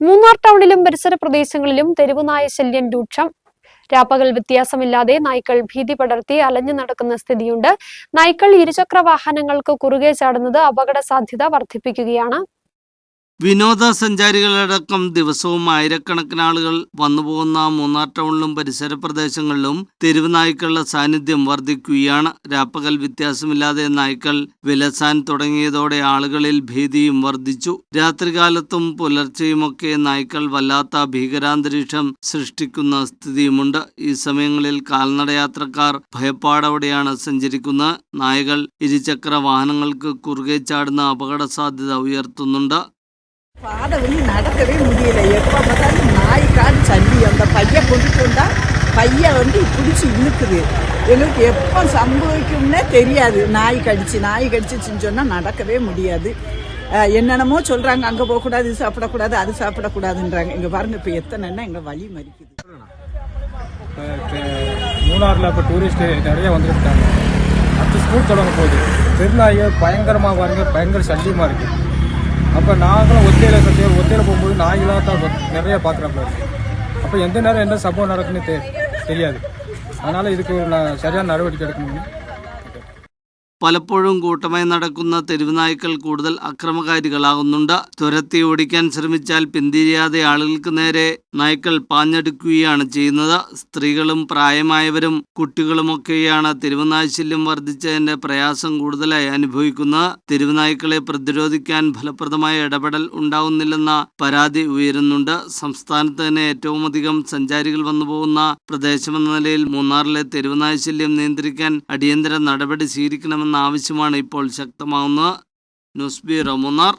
മൂന്നാർ ടൗണിലും പരിസര പ്രദേശങ്ങളിലും തെരുവുനായ ശല്യം രൂക്ഷം. രാപ്പകൽ വ്യത്യാസമില്ലാതെ നായ്ക്കൾ ഭീതി പടർത്തി അലഞ്ഞു നടക്കുന്ന സ്ഥിതിയുണ്ട്. നായ്ക്കൾ ഇരുചക്ര വാഹനങ്ങൾക്ക് കുറുകെ ചാടുന്നത് അപകട സാധ്യത വർദ്ധിപ്പിക്കുകയാണ്. വിനോദസഞ്ചാരികളടക്കം ദിവസവും ആയിരക്കണക്കിന് ആളുകൾ വന്നുപോകുന്ന മൂന്നാർ ടൗണിലും പരിസര പ്രദേശങ്ങളിലും തെരുവ് നായ്ക്കളുടെ സാന്നിധ്യം വർദ്ധിക്കുകയാണ്. രാപ്പകൽ വ്യത്യാസമില്ലാതെ നായ്ക്കൾ വിലസാൻ തുടങ്ങിയതോടെ ആളുകളിൽ ഭീതിയും വർദ്ധിച്ചു. രാത്രികാലത്തും പുലർച്ചെയുമൊക്കെ നായ്ക്കൾ വല്ലാത്ത ഭീകരാന്തരീക്ഷം സൃഷ്ടിക്കുന്ന സ്ഥിതിയുമുണ്ട്. ഈ സമയങ്ങളിൽ കാൽനടയാത്രക്കാർ ഭയപ്പാടോടെയാണ് സഞ്ചരിക്കുന്നത്. നായകൾ ഇരുചക്ര വാഹനങ്ങൾക്ക് കുറുകെ ചാടുന്ന അപകട സാധ്യത ഉയർത്തുന്നുണ്ട്. பாதை நடக்கவே முடியல. எப்போ பார்த்தாலும் நாய்க்காடு சல்லி. அந்த பையன் கொண்டுட்டு வந்தால் பையன் பிடிச்சி இழுக்குது. எங்களுக்கு எப்போ சம்பவிக்கும்னே தெரியாது. நாய் கடிச்சிச்சுன்னு சொன்னால் நடக்கவே முடியாது. என்னென்னமோ சொல்கிறாங்க, அங்கே போகக்கூடாது, இது சாப்பிடக்கூடாது, அது சாப்பிடக்கூடாதுன்றாங்க. இங்கே பாருங்கள், இப்போ எத்தனைன்னா எங்கள் வழி மறிக்குது. மூணாரில் இப்போ டூரிஸ்ட் நிறைய வந்துருக்காங்க. அடுத்து ஸ்கூல் தொடங்க போகுது. திருநாயை பயங்கரமாக பாருங்க, பயங்கர சல்லியமாக இருக்குது. அப்போ நாங்களும் ஒத்தையில் போகும்போது நாய்களாக தான் நிறைய பார்க்குறாப்புல இருக்குது. அப்போ எந்த நேரம் என்ன சம்பவம் நடக்குன்னு தெரியாது. அதனால் இதுக்கு ஒரு சரியான நடவடிக்கை எடுக்கணும். പലപ്പോഴും കൂട്ടമായി നടക്കുന്ന തെരുവുനായ്ക്കൾ കൂടുതൽ അക്രമകാരികളാകുന്നുണ്ട്. തുരത്തി ഓടിക്കാൻ ശ്രമിച്ചാൽ പിന്തിരിയാതെ ആളുകൾക്ക് നേരെ നായ്ക്കൾ പാഞ്ഞെടുക്കുകയാണ് ചെയ്യുന്നത്. സ്ത്രീകളും പ്രായമായവരും കുട്ടികളുമൊക്കെയാണ് തെരുവുനായ്ശല്യം വർദ്ധിച്ചതിന്റെ പ്രയാസം കൂടുതലായി അനുഭവിക്കുന്നത്. തെരുവുനായ്ക്കളെ പ്രതിരോധിക്കാൻ ഫലപ്രദമായ ഇടപെടൽ ഉണ്ടാവുന്നില്ലെന്ന പരാതി ഉയരുന്നുണ്ട്. സംസ്ഥാനത്ത് തന്നെ ഏറ്റവും അധികം സഞ്ചാരികൾ വന്നുപോകുന്ന പ്രദേശമെന്ന നിലയിൽ മൂന്നാറിലെ തെരുവുനായ്ശല്യം നിയന്ത്രിക്കാൻ അടിയന്തര നടപടി സ്വീകരിക്കണമെന്ന് ആവശ്യമാണ് ഇപ്പോൾ ശക്തമാവുന്നത്. News bureau Munnar.